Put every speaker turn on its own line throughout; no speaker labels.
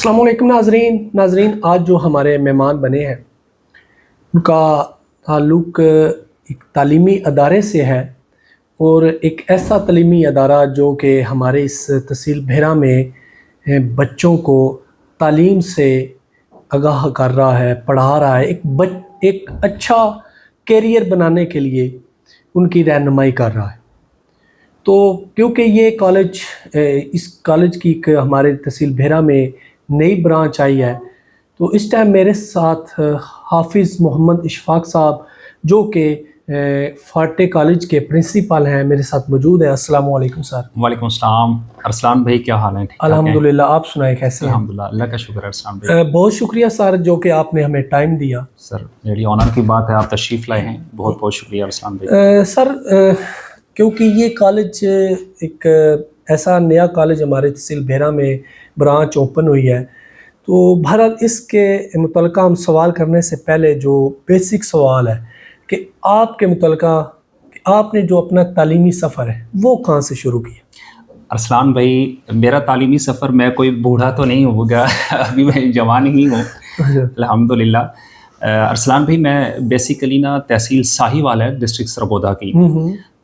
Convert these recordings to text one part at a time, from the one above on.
السلام علیکم ناظرین آج جو ہمارے مہمان بنے ہیں ان کا تعلق ایک تعلیمی ادارے سے ہے، اور ایک ایسا تعلیمی ادارہ جو کہ ہمارے اس تحصیل بحیرہ میں بچوں کو تعلیم سے آگاہ کر رہا ہے، پڑھا رہا ہے، ایک اچھا کیریئر بنانے کے لیے ان کی رہنمائی کر رہا ہے۔ تو کیونکہ یہ کالج اس کالج کی ایک ہمارے تحصیل بحیرہ میں نئی برانچ آئی ہے، تو اس ٹائم میرے ساتھ حافظ محمد اشفاق صاحب جو کہ فارٹے کالج کے پرنسپل ہیں میرے ساتھ موجود ہیں۔ السلام علیکم سر۔
وعلیکم السلام ارسلان بھائی، کیا حال ہیں؟
الحمدللہ، آپ سنائیں کیسے ہیں؟
الحمدللہ، اللہ کا شکر ہے ارسلان بھائی۔
بہت شکریہ سر جو کہ آپ نے ہمیں ٹائم دیا۔
سر میری آنر کی بات ہے، آپ تشریف لائے ہیں، بہت بہت شکریہ ارسلان بھائی۔
سر کیونکہ یہ کالج ایک ایسا نیا کالج ہمارے تحصیل بحیرہ میں برانچ اوپن ہوئی ہے، تو بہرحال اس کے متعلقہ ہم سوال کرنے سے پہلے جو بیسک سوال ہے کہ آپ کے متعلقہ آپ نے جو اپنا تعلیمی سفر ہے وہ کہاں سے شروع کیا؟
ارسلان بھائی، میرا تعلیمی سفر، میں کوئی بوڑھا تو نہیں ہوگا، ابھی میں جوان ہی ہوں الحمدللہ۔ ارسلان بھائی، میں بیسیکلی نا تحصیل ساہیوال ہے، ڈسٹرکٹ سرگودا کی،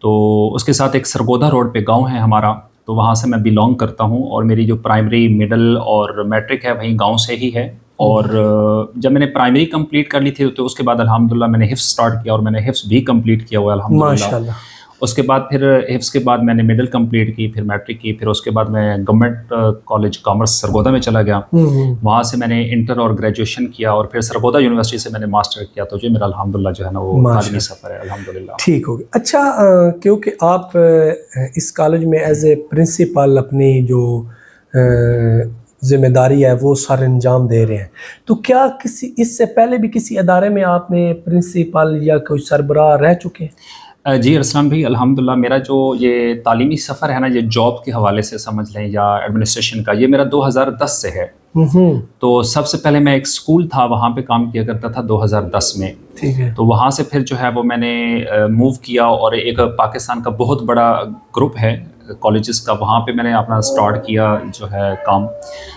تو اس کے ساتھ ایک سرگودا روڈ پہ گاؤں ہے ہمارا، تو وہاں سے میں بلونگ کرتا ہوں، اور میری جو پرائمری، مڈل اور میٹرک ہے وہیں گاؤں سے ہی ہے۔ اور جب میں نے پرائمری کمپلیٹ کر لی تھی تو اس کے بعد الحمدللہ میں نے حفظ سٹارٹ کیا، اور میں نے حفظ بھی کمپلیٹ کیا ہوا ہے الحمدللہ
ماشاءاللہ۔
اس کے بعد پھر حفظ کے بعد میں نے مڈل کمپلیٹ کی، پھر میٹرک کی، پھر اس کے بعد میں گورنمنٹ کالج کامرس سرگودا میں چلا گیا، وہاں سے میں نے انٹر اور گریجویشن کیا، اور پھر سرگودا یونیورسٹی سے میں نے ماسٹر کیا، تو یہ میرا الحمدللہ جو ہے نا وہ تعلیمی سفر ہے الحمدللہ۔
ٹھیک ہو گیا۔ اچھا، کیونکہ آپ اس کالج میں ایز اے پرنسپل اپنی جو ذمہ داری ہے وہ سر انجام دے رہے ہیں، تو کیا اس سے پہلے بھی کسی ادارے میں آپ نے پرنسپل یا کوئی سربراہ رہ چکے ہیں؟
جی ارسلان بھائی، الحمدللہ میرا جو یہ تعلیمی سفر ہے نا، یہ جاب کے حوالے سے سمجھ لیں یا ایڈمنسٹریشن کا، یہ میرا 2010 سے ہے۔ تو سب سے پہلے میں ایک اسکول تھا وہاں پہ کام کیا کرتا تھا 2010 میں،
ٹھیک ہے،
تو وہاں سے پھر جو ہے وہ میں نے موو کیا، اور ایک پاکستان کا بہت بڑا گروپ ہے کالجز کا، وہاں پہ میں نے اپنا سٹارٹ کیا جو ہے کام۔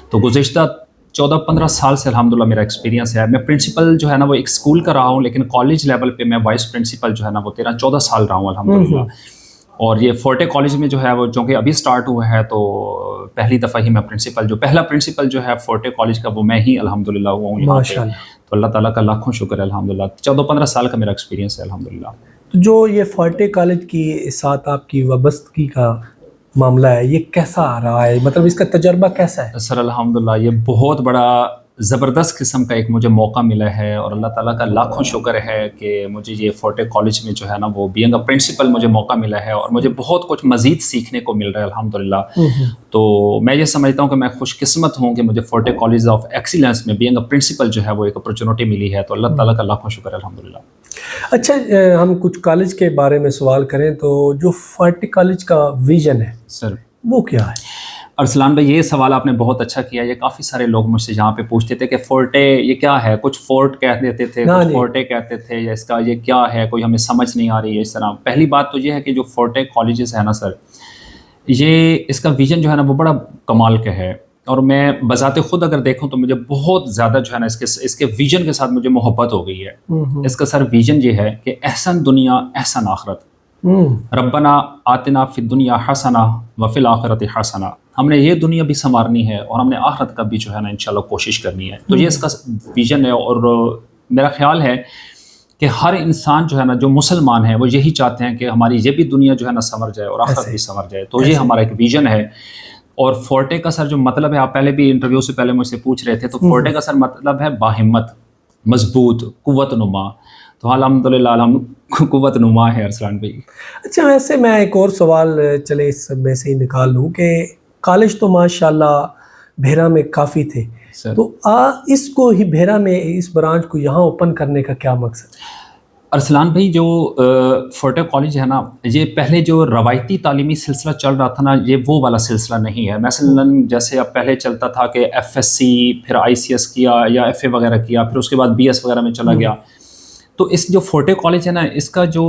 تو گزشتہ 14-15 سال سے الحمدللہ میرا ایکسپیرینس ہے۔ میں پرنسپل جو ہے نا وہ ایک اسکول کا رہا ہوں، لیکن کالج لیول پہ میں وائس پرنسپل جو ہے نا وہ 13-14 سال رہا ہوں الحمدللہ۔ اور یہ فورٹے کالج میں جو ہے وہ چونکہ ابھی سٹارٹ ہوا ہے، تو پہلی دفعہ ہی میں پرنسپل، جو پہلا پرنسپل جو ہے فورٹے کالج کا وہ میں ہی الحمدللہ ہوں یہاں پہ، تو اللہ تعالیٰ کا لاکھوں شکر ہے الحمدللہ۔ 14-15 سال کا میرا ایکسپیرینس ہے الحمدللہ۔
تو جو یہ فورٹے کالج کی ساتھ آپ کی وابستگی کا معاملہ ہے، یہ کیسا آ رہا ہے؟ مطلب اس کا تجربہ کیسا ہے؟
سر الحمدللہ یہ بہت بڑا زبردست قسم کا ایک مجھے موقع ملا ہے، اور اللہ تعالیٰ کا لاکھوں شکر ہے کہ مجھے یہ فورٹے کالج میں جو ہے نا وہ بینگ اے پرنسپل مجھے موقع ملا ہے، اور مجھے بہت کچھ مزید سیکھنے کو مل رہا ہے الحمدللہ۔ تو میں یہ سمجھتا ہوں کہ میں خوش قسمت ہوں کہ مجھے فورٹے کالج آف ایکسیلنس میں بینگ اے پرنسپل جو ہے وہ ایک اپرچونٹی ملی ہے، تو اللہ تعالیٰ کا لاکھوں شکر ہے الحمدللہ۔
اچھا، ہم کچھ کالج کے بارے میں سوال کریں تو جو فورٹے کالج کا ویژن ہے
سر
وہ کیا ہے؟
ارسلان بھائی، یہ سوال آپ نے بہت اچھا کیا۔ یہ کافی سارے لوگ مجھ سے یہاں پہ پوچھتے تھے کہ فورٹے یہ کیا ہے، کچھ فورٹ کہہ دیتے تھے، کچھ فورٹے کہتے تھے، یا اس کا یہ کیا ہے، کوئی ہمیں سمجھ نہیں آ رہی ہے اس طرح۔ پہلی بات تو یہ ہے کہ جو فورٹے کالجز ہے نا سر، یہ اس کا ویژن جو ہے نا وہ بڑا کمال کا ہے، اور میں بذات خود اگر دیکھوں تو مجھے بہت زیادہ جو ہے نا اس کے ویژن کے ساتھ مجھے محبت ہو گئی ہے۔ اس کا سر ویژن یہ ہے کہ احسن دنیا احسن آخرت، ربنا آتنا فی الدنیا حسنہ وفی الآخرۃ حسنہ۔ ہم نے یہ دنیا بھی سنوارنی ہے، اور ہم نے آخرت کا بھی جو ہے نا انشاءاللہ کوشش کرنی ہے۔ تو یہ اس کا ویژن ہے، اور میرا خیال ہے کہ ہر انسان جو ہے نا، جو مسلمان ہیں، وہ یہی چاہتے ہیں کہ ہماری یہ بھی دنیا جو ہے نا سنور جائے اور آخرت بھی سنور جائے، تو یہ ہمارا ایک ویژن ہے۔ اور فورٹے کا سر جو مطلب ہے، آپ پہلے بھی انٹرویو سے پہلے مجھ سے پوچھ رہے تھے، تو فورٹے کا سر مطلب ہے باہمت، مضبوط، قوت نما، تو الحمدللہ قوت نما ہے ارسلان بھائی۔
اچھا، ویسے میں ایک اور سوال چلے اس میں سے ہی نکال لوں کہ کالج تو ماشاءاللہ بحیرہ میں کافی تھے، تو اس کو ہی بحیرہ میں اس برانچ کو یہاں اوپن کرنے کا کیا مقصد ہے؟
ارسلان بھائی، جو فورٹے کالج ہے نا، یہ پہلے جو روایتی تعلیمی سلسلہ چل رہا تھا نا، یہ وہ والا سلسلہ نہیں ہے۔ مثلاً جیسے اب پہلے چلتا تھا کہ ایف ایس سی، پھر آئی سی ایس کیا یا ایف اے وغیرہ کیا، پھر اس کے بعد بی ایس وغیرہ میں چلا گیا، تو اس جو فورٹے کالج ہے نا، اس کا جو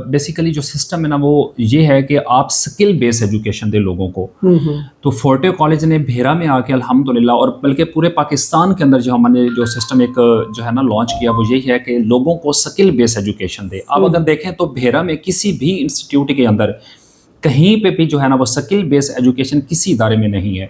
بیسیکلی جو سسٹم ہے نا وہ یہ ہے کہ آپ سکل بیس ایجوکیشن دیں لوگوں کو. تو فورٹے کالج نے بھیرا میں آ کے الحمدللہ، اور بلکہ پورے پاکستان کے اندر جو ہم نے جو سسٹم ایک جو ہے نا لانچ کیا وہ یہی ہے کہ لوگوں کو سکل بیس ایجوکیشن دے. آپ اگر دیکھیں تو بھیرا میں کسی بھی انسٹیٹیوٹ کے اندر کہیں پہ بھی جو ہے نا وہ سکل بیس ایجوکیشن کسی ادارے میں نہیں ہے.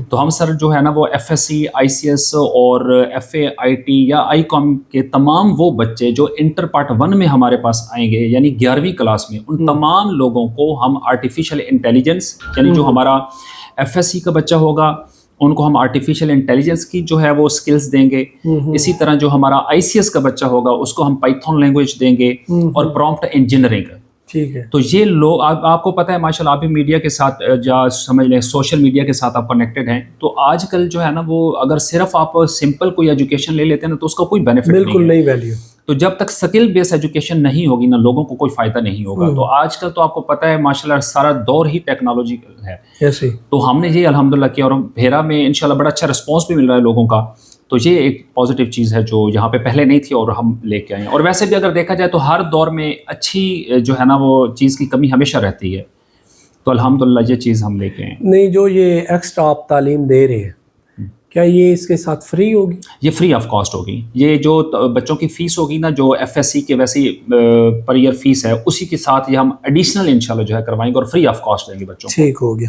تو ہم سر جو ہے نا وہ ایف ایس سی، آئی سی ایس اور ایف اے، آئی ٹی یا آئی کام کے تمام وہ بچے جو انٹر پارٹ 1 میں ہمارے پاس آئیں گے، یعنی 11ویں کلاس میں، ان تمام لوگوں کو ہم آرٹیفیشل انٹیلیجنس، یعنی جو ہمارا ایف ایس سی کا بچہ ہوگا ان کو ہم آرٹیفیشل انٹیلیجنس کی جو ہے وہ سکلز دیں گے. اسی طرح جو ہمارا آئی سی ایس کا بچہ ہوگا اس کو ہم پائتھن لینگویج دیں گے اور پرومپٹ انجینئرنگ.
ٹھیک ہے. تو
یہ لوگ آپ کو پتہ ہے ماشاء اللہ، آپ بھی میڈیا کے ساتھ یا سمجھ لیں سوشل میڈیا کے ساتھ آپ کنیکٹڈ ہیں. تو آج کل جو ہے نا وہ اگر صرف آپ سمپل کوئی ایجوکیشن لے لیتے ہیں نا تو اس کا کوئی بینیفٹ
بالکل نہیں ویلیو.
تو جب تک سکل بیس ایجوکیشن نہیں ہوگی نا لوگوں کو کوئی فائدہ نہیں ہوگا. تو آج کل تو آپ کو پتہ ہے ماشاء اللہ سارا دور ہی ٹیکنالوجیکل ہے. تو ہم نے یہ الحمدللہ کیا، اور بھیرا میں انشاءاللہ بڑا اچھا رسپانس بھی مل رہا ہے لوگوں کا. تو یہ ایک پازیٹیو چیز ہے جو یہاں پہ پہلے نہیں تھی اور ہم لے کے آئے ہیں. اور ویسے بھی اگر دیکھا جائے تو ہر دور میں اچھی جو ہے نا وہ چیز کی کمی ہمیشہ رہتی ہے. تو الحمدللہ یہ چیز ہم لے کے آئے.
نہیں، جو یہ ایکسٹرا آپ تعلیم دے رہے ہیں کیا یہ اس کے ساتھ فری ہوگی؟
یہ فری آف کاسٹ ہوگی. یہ جو بچوں کی فیس ہوگی نا، جو ایف ایس سی کے ویسی پر ایئر فیس ہے، اسی کے ساتھ یہ ہم ایڈیشنل انشاءاللہ جو ہے کروائیں گے اور فری آف کاسٹ دیں گے بچوں کو.
ٹھیک ہو گیا.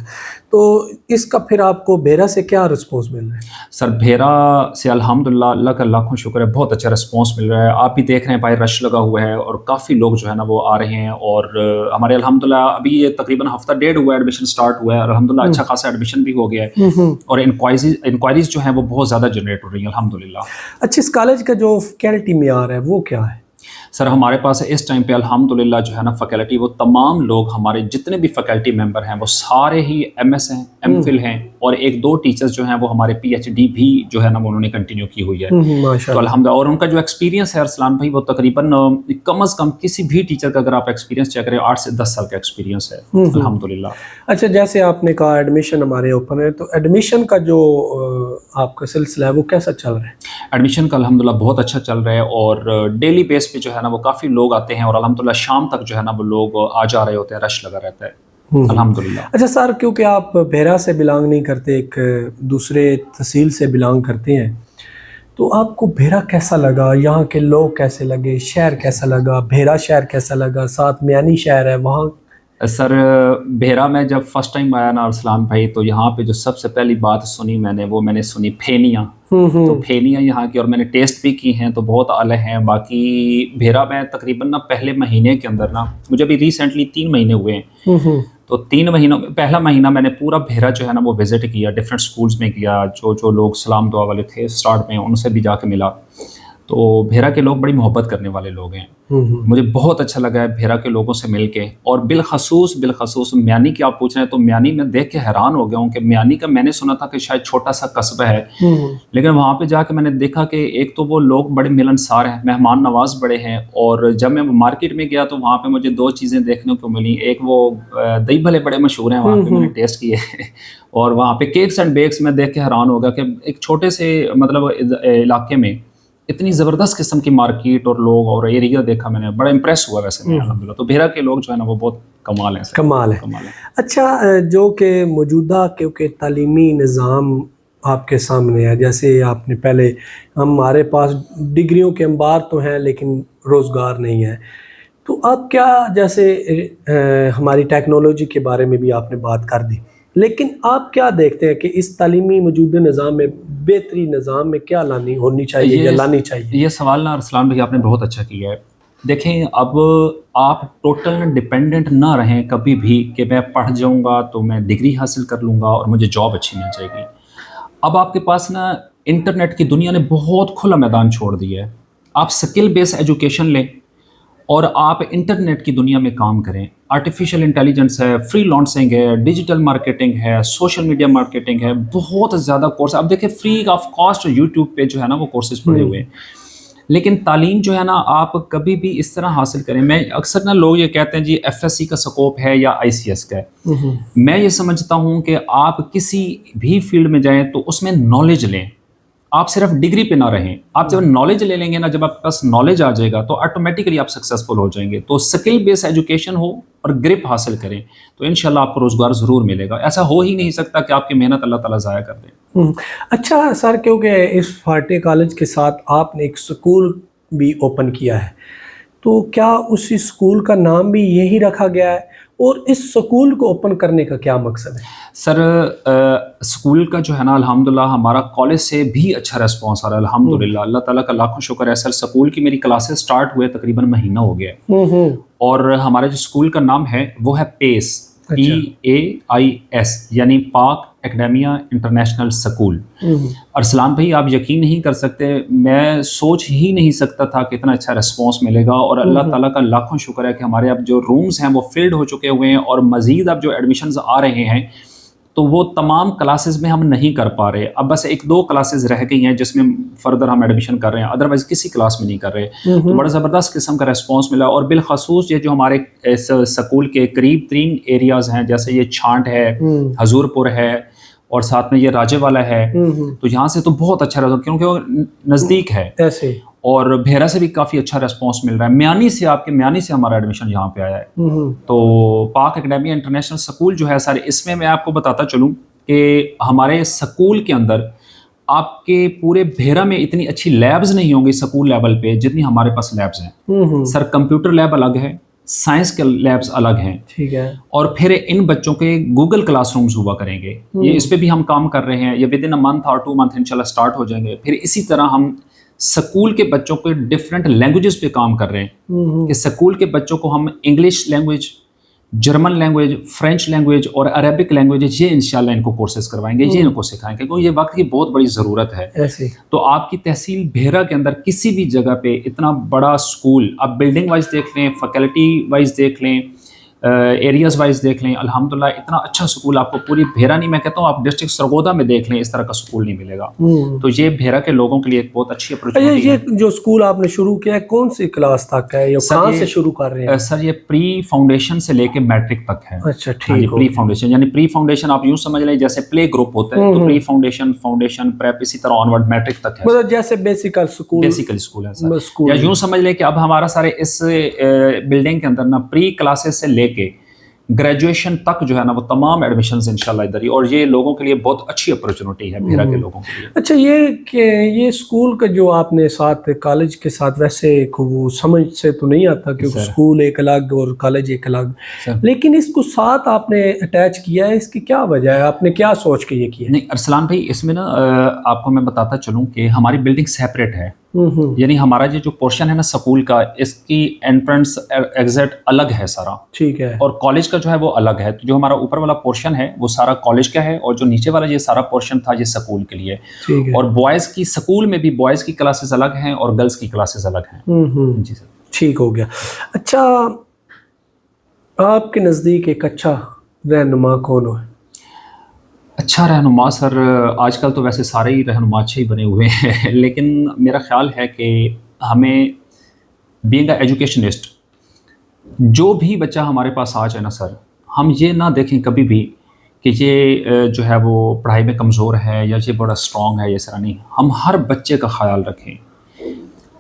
تو اس کا پھر آپ کو بھیرا سے کیا رسپانس مل رہا ہے؟
سر بھیرا سے الحمدللہ اللہ کا لاکھوں شکر ہے، بہت اچھا رسپانس مل رہا ہے. آپ بھی دیکھ رہے ہیں باہر رش لگا ہوا ہے اور کافی لوگ جو ہے نا وہ آ رہے ہیں. اور ہمارے الحمدللہ ابھی یہ تقریباً ہفتہ ڈیڑھ ہوا ہے ایڈمیشن سٹارٹ ہوا ہے. الحمدللہ اچھا خاصا ایڈمیشن بھی ہو گیا ہے اور انکوائریز جو ہیں وہ بہت زیادہ جنریٹ ہو رہی ہیں الحمدللہ.
اچھا، اس کالج کا جو فیکلٹی معیار ہے وہ کیا ہے؟
سر ہمارے پاس اس ٹائم پہ الحمدللہ جو ہے نا فیکلٹی، وہ تمام لوگ ہمارے جتنے بھی فیکلٹی ممبر ہیں وہ سارے ہی ایم ایس ہیں، ایم فل ہیں، اور 1-2 ٹیچرز جو ہیں وہ ہمارے پی ایچ ڈی بھی جو ہے نا انہوں نے کنٹینیو کی ہوئی ہے. تو الحمدللہ، اور ان کا جو ایکسپیرینس ہے ارسلان بھائی وہ تقریباً کم از کم کسی بھی ٹیچر کا اگر آپ ایکسپیرینس چیک کریں 8 سے 10 سال کا ایکسپیرینس ہے الحمدللہ.
اچھا، جیسے آپ نے کہا ایڈمیشن ہمارے اوپن ہے، تو ایڈمیشن کا جو آپ کا سلسلہ ہے وہ کیسا چل رہا ہے؟
ایڈمیشن کا الحمدللہ بہت اچھا چل رہا ہے اور ڈیلی بیس پہ جو ہے نا وہ کافی لوگ آتے ہیں اور الحمدللہ شام تک جو ہے نا وہ لوگ آ جا رہے ہوتے ہیں، رش لگا رہتا ہے الحمدللہ.
اچھا سر، کیونکہ آپ بھیرا سے بلانگ نہیں کرتے، ایک دوسرے تحصیل سے بلانگ کرتے ہیں، تو آپ کو بھیرا کیسا لگا؟ یہاں کے لوگ کیسے لگے؟ شہر کیسا لگا؟ بھیرا شہر کیسا لگا؟ ساتھ میانی شہر ہے وہاں.
سر بھیرا میں جب فرسٹ ٹائم آیا نا ارسلان بھائی، تو یہاں پہ جو سب سے پہلی بات سنی میں نے سنی پھینیاں. تو پھینیاں یہاں کی، اور میں نے ٹیسٹ بھی کی ہیں تو بہت اعلیٰ ہیں. باقی بھیرا میں تقریباً نا پہلے مہینے کے اندر نا، مجھے بھی ریسنٹلی 3 مہینے ہوئے ہیں، تو 3 مہینوں میں پہلا مہینہ میں نے پورا بھیرا جو ہے نا وہ وزٹ کیا، ڈفرینٹ سکولز میں کیا. جو لوگ سلام دعا والے تھے اسٹارٹ میں ان سے بھی جا کے ملا. تو بھیرا کے لوگ بڑی محبت کرنے والے لوگ ہیں. مجھے بہت اچھا لگا ہے بھیرا کے لوگوں سے مل کے. اور بالخصوص میانی کی آپ پوچھ رہے ہیں تو میانی میں دیکھ کے حیران ہو گیا ہوں کہ میانی کا میں نے سنا تھا کہ شاید چھوٹا سا قصبہ ہے، لیکن وہاں پہ جا کے میں نے دیکھا کہ ایک تو وہ لوگ بڑے ملنسار ہیں، مہمان نواز بڑے ہیں. اور جب میں مارکیٹ میں گیا تو وہاں پہ مجھے 2 چیزیں دیکھنے کو ملی. ایک وہ دہی بھلے بڑے مشہور ہیں وہاں پہ، میں نے ٹیسٹ کیے. اور وہاں پہ کیکس اینڈ بیکس میں دیکھ کے حیران ہو گیا کہ ایک چھوٹے سے مطلب علاقے میں اتنی زبردست قسم کی مارکیٹ اور لوگ اور ایریا دیکھا. میں نے بڑا امپریس ہوا ویسے میں الحمدللہ. تو بھیرا کے لوگ جو ہے نا وہ بہت کمال ہے.
اچھا، جو کہ موجودہ کیونکہ تعلیمی نظام آپ کے سامنے ہے، جیسے آپ نے پہلے، ہمارے پاس ڈگریوں کے انبار تو ہیں لیکن روزگار نہیں ہے، تو آپ کیا، جیسے ہماری ٹیکنالوجی کے بارے میں بھی آپ نے بات کر دی، لیکن آپ کیا دیکھتے ہیں کہ اس تعلیمی موجودہ نظام میں بہتری نظام میں کیا ہونی چاہیے یا لانی چاہیے؟
یہ سوال نا ارسلان بھائی آپ نے بہت اچھا کیا ہے. دیکھیں، اب آپ ٹوٹل ڈیپینڈنٹ نہ رہیں کبھی بھی کہ میں پڑھ جاؤں گا تو میں ڈگری حاصل کر لوں گا اور مجھے جاب اچھی مل جائے گی. اب آپ کے پاس نا انٹرنیٹ کی دنیا نے بہت کھلا میدان چھوڑ دیا ہے. آپ سکل بیس ایجوکیشن لیں اور آپ انٹرنیٹ کی دنیا میں کام کریں. آرٹیفیشل انٹیلیجنس ہے، فری لانسنگ ہے، ڈیجیٹل مارکیٹنگ ہے، سوشل میڈیا مارکیٹنگ ہے، بہت زیادہ کورس. اب دیکھیں فری آف کاسٹ یوٹیوب پہ جو ہے نا وہ کورسز پڑے ہوئے ہیں. لیکن تعلیم جو ہے نا آپ کبھی بھی اس طرح حاصل کریں. میں اکثر نا لوگ یہ کہتے ہیں جی ایف ایس سی کا سکوپ ہے یا آئی سی ایس کا ہے. میں یہ سمجھتا ہوں کہ آپ کسی بھی فیلڈ میں جائیں تو اس میں نالج لیں. آپ صرف ڈگری پہ نہ رہیں, آپ جب نالج لے لیں گے نا, جب آپ کے پاس نالج آ جائے گا تو آٹومیٹکلی آپ سکسیزفل ہو جائیں گے. تو اسکل بیس ایجوکیشن ہو اور گرپ حاصل کریں تو انشاءاللہ آپ کو روزگار ضرور ملے گا. ایسا ہو ہی نہیں سکتا کہ آپ کی محنت اللہ تعالیٰ ضائع کر دیں.
اچھا سر, کیونکہ اس فارٹے کالج کے ساتھ آپ نے ایک اسکول بھی اوپن کیا ہے, تو کیا اس اسکول کا نام بھی یہی رکھا گیا ہے, اور اس اسکول کو اوپن کرنے کا کیا مقصد ہے؟
سر اسکول کا جو ہے نا الحمدللہ ہمارا کالج سے بھی اچھا ریسپانس آ رہا ہے الحمدللہ, اللہ تعالیٰ کا لاکھوں شکر ہے. سر اسکول کی میری کلاسز سٹارٹ ہوئے تقریباً مہینہ ہو گیا ہے, اور ہمارے جو اسکول کا نام ہے وہ ہے پیس, PAIS, یعنی پاک اکیڈیمیا انٹرنیشنل اسکول. ارسلان بھائی آپ یقین نہیں کر سکتے, میں سوچ ہی نہیں سکتا تھا کہ اتنا اچھا ریسپانس ملے گا, اور اللہ تعالیٰ کا لاکھوں شکر ہے کہ ہمارے اب جو رومز ہیں وہ فلڈ ہو چکے ہوئے ہیں, اور مزید اب جو ایڈمیشنز آ رہے ہیں تو وہ تمام کلاسز میں ہم نہیں کر پا رہے. اب بس 1-2 کلاسز رہ گئی ہیں جس میں فردر ہم ایڈمیشن کر رہے ہیں, ادروائز کسی کلاس میں نہیں کر رہے. تو بڑا زبردست قسم کا ریسپانس ملا, اور بالخصوص یہ جو ہمارے سکول کے قریب ترین ایریاز ہیں, جیسے یہ چھانٹ ہے, حضور پور ہے, اور ساتھ میں یہ راجے والا ہے, تو یہاں سے تو بہت اچھا رہا کیونکہ وہ نزدیک ہے, اور بھیرا سے بھی کافی اچھا ریسپانس مل رہا ہے. میانی سے, آپ کے میانی سے ہمارا ایڈمیشن یہاں پہ آیا ہے. تو پاک اکیڈیمیا انٹرنیشنل اسکول جو ہے سر, اس میں آپ کو بتاتا چلوں کہ ہمارے اسکول کے اندر آپ کے پورے بھیرا میں اتنی اچھی لیبز نہیں ہوں گی اسکول لیول پہ جتنی ہمارے پاس لیبز ہیں. سر کمپیوٹر لیب الگ ہے, سائنس کے لیبس الگ ہیں, ٹھیک ہے, اور پھر ان بچوں کے گوگل کلاس رومز ہوا کریں گے. یہ اس پہ بھی ہم کام کر رہے ہیں, یہ ود ان منتھ اور 2 منتھ انشاءاللہ اسٹارٹ ہو جائیں گے. پھر اسی طرح ہم سکول کے بچوں کے ڈفرینٹ لینگویجز پہ کام کر رہے ہیں, کہ سکول کے بچوں کو ہم English language, German language, French language اور عربک لینگویج, یہ انشاءاللہ ان کو کورسز کروائیں گے, یہ ان کو سکھائیں گے, کیونکہ یہ وقت کی بہت بڑی ضرورت ہے. تو آپ کی تحصیل بھیرا کے اندر کسی بھی جگہ پہ اتنا بڑا اسکول, آپ بلڈنگ وائز دیکھ لیں, فیکلٹی وائز دیکھ لیں, ایریاز وائز دیکھ لیں, الحمدللہ اتنا اچھا سکول آپ کو پوری بھیرا نہیں, میں کہتا ہوں آپ ڈسٹرکٹ سرگودا میں دیکھ لیں اس طرح کا سکول نہیں ملے گا. تو یہ بھیرا کے لوگوں کے لیے ایک بہت اچھی اپرچونٹی ہے.
یہ جو سکول آپ نے شروع کیا ہے کون سی کلاس تک ہے, یا کہاں سے شروع کر رہے ہیں؟
سر یہ پری فاؤنڈیشن سے لے کے میٹرک تک ہے.
اچھا ٹھیک,
پری فاؤنڈیشن, یعنی پری فاؤنڈیشن آپ یوں سمجھ لیں جیسے پلے گروپ ہوتا ہے, تو پری فاؤنڈیشن, فاؤنڈیشن, پریپ, اسی طرح آنورڈ میٹرک تک ہے.
مطلب جیسے بیسیکل سکول
ہے سر. یا یوں سمجھ لیں کہ اب ہمارا سارے اس بلڈنگ کے اندر نا پری کلاسز سے لے کے گریجویشن تک جو ہے نا وہ تمام ایڈمیشنز انشاءاللہ ادھر ہی, اور یہ لوگوں کے لیے بہت اچھی اپرچونٹی ہے بھیرا کے لوگوں کے لیے.
اچھا, یہ کہ یہ اسکول کا جو آپ نے ساتھ کالج کے ساتھ, ویسے وہ سمجھ سے تو نہیں آتا کیونکہ اسکول ایک الگ اور کالج ایک الگ, لیکن اس کو ساتھ آپ نے اٹیچ کیا ہے, اس کی کیا وجہ ہے, آپ نے کیا سوچ کے یہ کیا؟
نہیں ارسلان بھائی, اس میں نا آپ کو میں بتاتا چلوں کہ ہماری بلڈنگ سیپریٹ ہے, یعنی ہمارا جو پورشن ہے نا سکول کا, اس کی انٹرنس ایگزٹ الگ ہے سارا, ٹھیک ہے, اور کالج کا جو ہے وہ الگ ہے. تو جو ہمارا اوپر والا پورشن ہے وہ سارا کالج کا ہے, اور جو نیچے والا یہ سارا پورشن تھا یہ سکول کے لیے. اور بوائز کی سکول میں بھی بوائز کی کلاسز الگ ہیں اور گرلز کی کلاسز الگ ہیں.
جی سر, ٹھیک ہو گیا. اچھا, آپ کے نزدیک ایک اچھا رہنما کون ہے؟
اچھا رہنما سر, آج کل تو ویسے سارے ہی رہنما اچھے ہی بنے ہوئے ہیں, لیکن میرا خیال ہے کہ ہمیں بینگ اے ایجوکیشنسٹ, جو بھی بچہ ہمارے پاس آ جائے نا سر, ہم یہ نہ دیکھیں کبھی بھی کہ یہ جو ہے وہ پڑھائی میں کمزور ہے یا یہ بڑا اسٹرانگ ہے, یہ سر نہیں. ہم ہر بچے کا خیال رکھیں,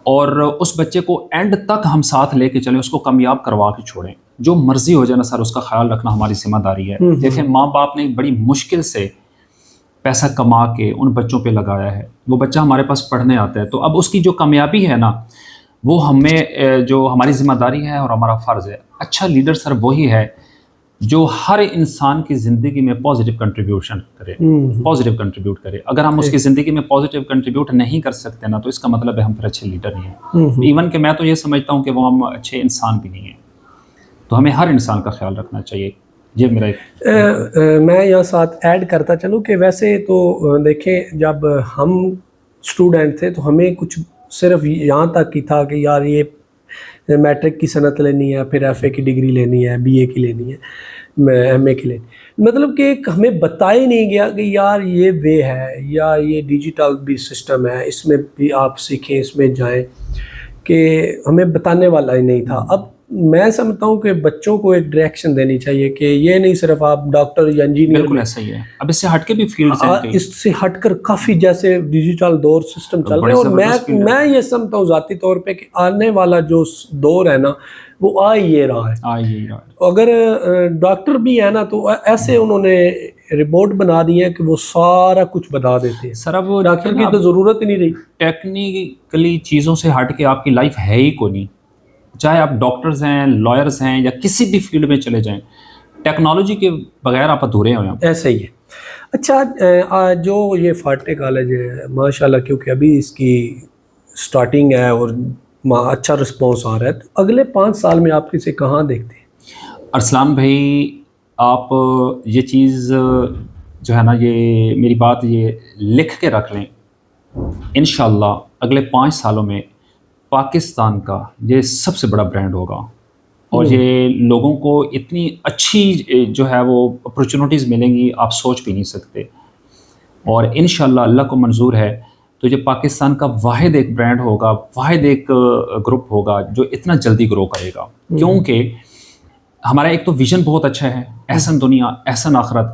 اور اس بچے کو اینڈ تک ہم ساتھ لے کے چلیں, اس کو کامیاب کروا کے چھوڑیں. جو مرضی ہو جائے نا سر, اس کا خیال رکھنا ہماری ذمہ داری ہے. دیکھیں ماں باپ نے بڑی مشکل سے پیسہ کما کے ان بچوں پہ لگایا ہے, وہ بچہ ہمارے پاس پڑھنے آتا ہے, تو اب اس کی جو کامیابی ہے نا وہ ہمیں, جو ہماری ذمہ داری ہے اور ہمارا فرض ہے. اچھا لیڈر سر وہی ہے جو ہر انسان کی زندگی میں پازیٹیو کنٹریبیوشن کرے, پازیٹیو کنٹریبیوٹ کرے. اگر ہم اس کی زندگی میں پازیٹیو کنٹریبیوٹ نہیں کر سکتے نا, تو اس کا مطلب ہے ہم پھر اچھے لیڈر نہیں ہیں. ایون کہ میں تو یہ سمجھتا ہوں کہ وہ ہم اچھے انسان بھی نہیں ہیں. تو ہمیں ہر انسان کا خیال رکھنا چاہیے. یہ میرا
میں یہاں ساتھ ایڈ کرتا چلوں کہ ویسے تو دیکھیں, جب ہم اسٹوڈنٹ تھے تو ہمیں کچھ صرف یہاں تک ہی تھا کہ یار یہ میٹرک کی سنت لینی ہے, پھر ایف اے کی ڈگری لینی ہے, بی اے کی لینی ہے, ایم اے کی لینی, مطلب کہ ہمیں بتایا نہیں گیا کہ یار یہ وے ہے, یا یہ ڈیجیٹل بھی سسٹم ہے, اس میں بھی آپ سیکھیں, اس میں جائیں, کہ ہمیں بتانے والا ہی نہیں تھا. اب میں سمجھتا ہوں کہ بچوں کو ایک ڈائریکشن دینی چاہیے کہ یہ نہیں صرف آپ ڈاکٹر یا انجینئر.
بالکل ایسا ہی ہے. اب اس سے ہٹ کے بھی فیلڈز ہیں کئی.
اس سے ہٹ کر کافی جیسے ڈیجیٹل دور سسٹم چل رہے ہیں, اور میں یہ سمجھتا ہوں ذاتی طور پہ کہ آنے والا جو دور ہے نا وہ آ یہ رہا ہے. اگر ڈاکٹر بھی ہے نا تو ایسے انہوں نے رپورٹ بنا دی ہے کہ وہ سارا کچھ بتا دیتے ہیں.
سر اب
ڈاکٹر کی تو ضرورت ہی نہیں رہی.
ٹیکنیکلی چیزوں سے ہٹ کے آپ کی لائف ہے ہی کوئی نہیں. چاہے آپ ڈاکٹرز ہیں, لائرز ہیں, یا کسی بھی فیلڈ میں چلے جائیں, ٹیکنالوجی کے بغیر آپ ادھورے ہوئے ہیں.
ایسا ہی ہے. اچھا, جو یہ فارٹے کالج ہے ماشاءاللہ, کیونکہ ابھی اس کی سٹارٹنگ ہے اور اچھا رسپانس آ رہا ہے, تو اگلے 5 سال میں آپ اسے کہاں دیکھتے ہیں؟
ارسلان بھائی, آپ یہ چیز جو ہے نا, یہ میری بات یہ لکھ کے رکھ لیں. انشاءاللہ اگلے 5 سالوں میں پاکستان کا یہ سب سے بڑا برانڈ ہوگا, اور یہ لوگوں کو اتنی اچھی جو ہے وہ اپرچونیٹیز ملیں گی آپ سوچ بھی نہیں سکتے. اور انشاءاللہ اللہ کو منظور ہے تو یہ پاکستان کا واحد ایک برانڈ ہوگا, واحد ایک گروپ ہوگا جو اتنا جلدی گرو کرے گا. کیونکہ ہمارا ایک تو ویژن بہت اچھا ہے, احسن دنیا احسن آخرت.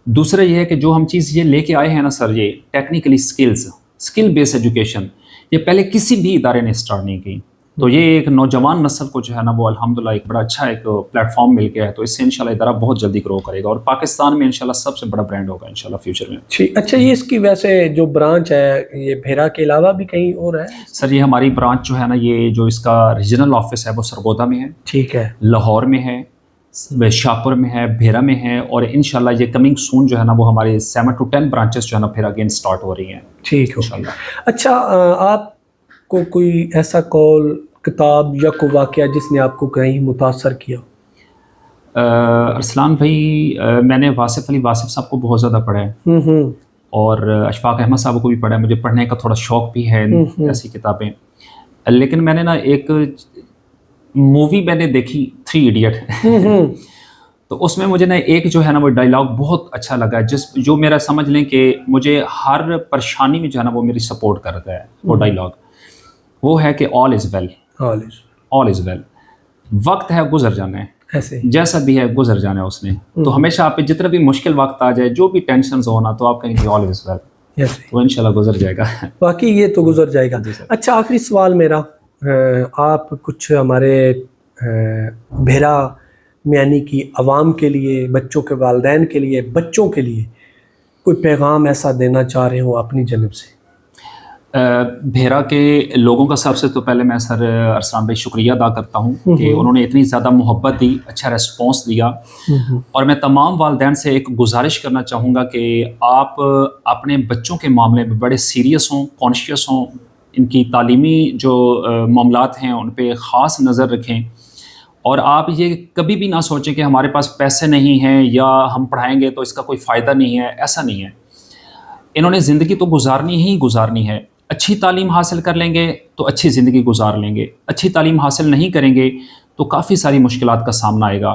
دوسرا یہ ہے کہ جو ہم چیز یہ لے کے آئے ہیں نا سر, یہ ٹیکنیکلی اسکل بیس ایجوکیشن, یہ پہلے کسی بھی ادارے نے اسٹارٹ نہیں کی. تو یہ ایک نوجوان نسل کو جو ہے نا وہ الحمدللہ ایک بڑا اچھا ایک پلیٹ فارم مل گیا ہے. تو اس سے انشاءاللہ ادارہ بہت جلدی گرو کرے گا, اور پاکستان میں انشاءاللہ سب سے بڑا برانڈ ہوگا انشاءاللہ فیوچر میں.
اچھا, یہ اس کی ویسے جو برانچ ہے یہ بھیرا کے علاوہ بھی کہیں اور ہے؟
سر یہ ہماری برانچ جو ہے نا, یہ جو اس کا ریجنل آفس ہے وہ سرگودا میں ہے.
ٹھیک ہے.
لاہور میں ہے, شاہپور میں ہے, بھیرا میں ہے, اور انشاءاللہ یہ کمنگ سون جو ہے نا وہ ہمارے 7 to 10 برانچز جو ہے نا پھر اگین سٹارٹ ہو رہی ہیں.
ٹھیک ہے انشاءاللہ. اچھا, آپ کو کوئی ایسا کال, کتاب یا کوئی واقعہ جس نے آپ کو کہیں متاثر کیا؟
ارسلان بھائی, میں نے واصف علی واصف صاحب کو بہت زیادہ پڑھا ہے, اور اشفاق احمد صاحب کو بھی پڑھا ہے. مجھے پڑھنے کا تھوڑا شوق بھی ہے ایسی کتابیں. لیکن میں نے نا ایک مووی میں نے دیکھی 3 ایڈیٹ, تو اس میں مجھے نا ایک جو ہے نا وہ ڈائلاگ بہت اچھا لگا, جو میرا سمجھ لیں کہ مجھے ہر پریشانی میں جو ہے نا وہ میری سپورٹ کرتا ہے. وہ ڈائلاگ وہ ہے کہ آل از ویل, آل از ویل. وقت ہے گزر جانا ہے,
ایسے
جیسا بھی ہے گزر جانا ہے اس نے. تو ہمیشہ آپ پہ جتنا بھی مشکل وقت آ جائے, جو بھی ٹینشنز ہونا, تو آپ کہیں کہ آل از ویل, وہ انشاءاللہ گزر جائے گا.
باقی یہ تو گزر جائے گا. اچھا, آخری سوال میرا, آپ کچھ ہمارے بھیرا میانی کی عوام کے لیے, بچوں کے والدین کے لیے, بچوں کے لیے کوئی پیغام ایسا دینا چاہ رہے ہوں اپنی جانب سے؟
بھیرا کے لوگوں کا سب سے تو پہلے میں سر ارسلان بھائی شکریہ ادا کرتا ہوں کہ انہوں نے اتنی زیادہ محبت دی, اچھا ریسپانس دیا. اور میں تمام والدین سے ایک گزارش کرنا چاہوں گا کہ آپ اپنے بچوں کے معاملے میں بڑے سیریس ہوں, کانشیس ہوں, ان کی تعلیمی جو معاملات ہیں ان پہ خاص نظر رکھیں. اور آپ یہ کبھی بھی نہ سوچیں کہ ہمارے پاس پیسے نہیں ہیں یا ہم پڑھائیں گے تو اس کا کوئی فائدہ نہیں ہے. ایسا نہیں ہے. انہوں نے زندگی تو گزارنی ہی گزارنی ہے. اچھی تعلیم حاصل کر لیں گے تو اچھی زندگی گزار لیں گے, اچھی تعلیم حاصل نہیں کریں گے تو کافی ساری مشکلات کا سامنا آئے گا.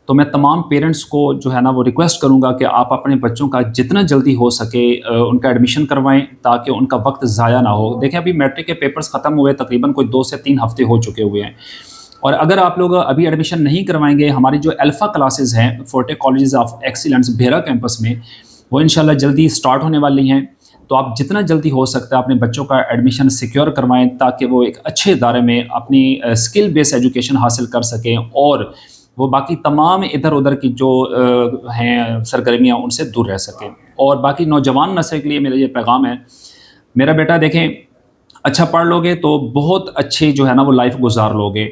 تو میں تمام پیرنٹس کو جو ہے نا وہ ریکویسٹ کروں گا کہ آپ اپنے بچوں کا جتنا جلدی ہو سکے ان کا ایڈمیشن کروائیں, تاکہ ان کا وقت ضائع نہ ہو. دیکھیں ابھی میٹرک کے پیپرز ختم ہوئے, تقریباً کوئی 2 سے 3 ہفتے ہو چکے ہوئے ہیں, اور اگر آپ لوگ ابھی ایڈمیشن نہیں کروائیں گے, ہماری جو الفا کلاسز ہیں Forte colleges of excellence Bhera campus میں, وہ انشاءاللہ جلدی سٹارٹ ہونے والی ہیں. تو آپ جتنا جلدی ہو سکتا ہے اپنے بچوں کا ایڈمیشن سیکیور کروائیں, تاکہ وہ ایک اچھے ادارے میں اپنی اسکل بیس ایجوکیشن حاصل کر سکیں, اور وہ باقی تمام ادھر ادھر کی جو ہیں سرگرمیاں ان سے دور رہ سکیں. اور باقی نوجوان نسل کے لیے میرا یہ پیغام ہے, میرا بیٹا دیکھیں اچھا پڑھ لو گے تو بہت اچھی جو ہے نا وہ لائف گزار لو گے,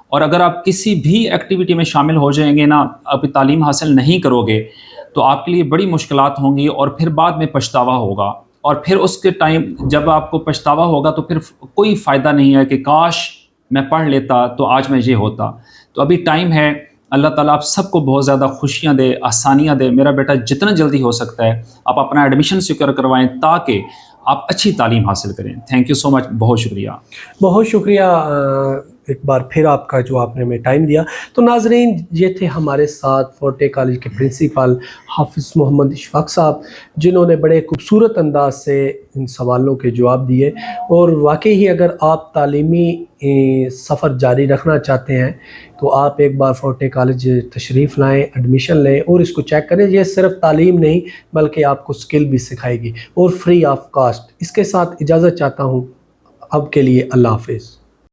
اور اگر آپ کسی بھی ایکٹیویٹی میں شامل ہو جائیں گے نا, آپ تعلیم حاصل نہیں کرو گے, تو آپ کے لیے بڑی مشکلات ہوں گی, اور پھر بعد میں پچھتاوا ہوگا. اور پھر اس کے ٹائم جب آپ کو پچھتاوا ہوگا تو پھر کوئی فائدہ نہیں ہے کہ کاش میں پڑھ لیتا تو آج میں یہ ہوتا. تو ابھی ٹائم ہے, اللہ تعالیٰ آپ سب کو بہت زیادہ خوشیاں دے, آسانیاں دے. میرا بیٹا جتنا جلدی ہو سکتا ہے آپ اپنا ایڈمیشن سیکیور کروائیں, تاکہ آپ اچھی تعلیم حاصل کریں. تھینک یو سو مچ, بہت شکریہ.
بہت شکریہ ایک بار پھر آپ کا جو آپ نے ہمیں ٹائم دیا. تو ناظرین یہ تھے ہمارے ساتھ فورٹے کالج کے پرنسپل حافظ محمد اشفاق صاحب، جنہوں نے بڑے خوبصورت انداز سے ان سوالوں کے جواب دیے. اور واقعی ہی اگر آپ تعلیمی سفر جاری رکھنا چاہتے ہیں تو آپ ایک بار فورٹے کالج تشریف لائیں، ایڈمیشن لیں اور اس کو چیک کریں. یہ صرف تعلیم نہیں بلکہ آپ کو اسکل بھی سکھائے گی اور فری آف کاسٹ. اس کے ساتھ اجازت چاہتا ہوں اب کے لیے. اللہ حافظ.